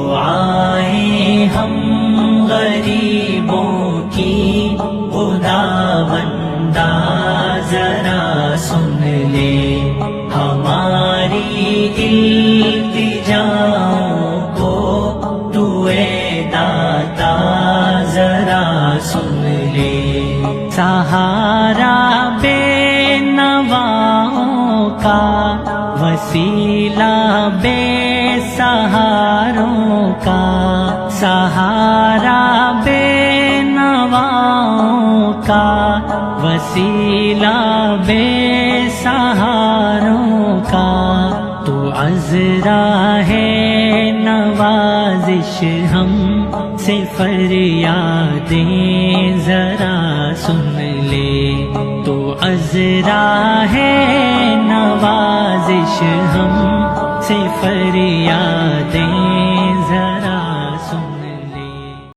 دعائیں ہم غریبوں کی خداوندا ذرا سن لے، ہماری التجاؤں کو تو اے داتا ذرا سن لے۔ سہارا بے نواؤں کا، وسیلہ بے سہاروں کا، سہارا بے نواؤں کا، وسیلہ بے سہاروں کا، تو عذرا ہے نوازش ہم سے فریادیں ذرا سن لے، تو عذرا ہے نوازش ہم سے فریادیں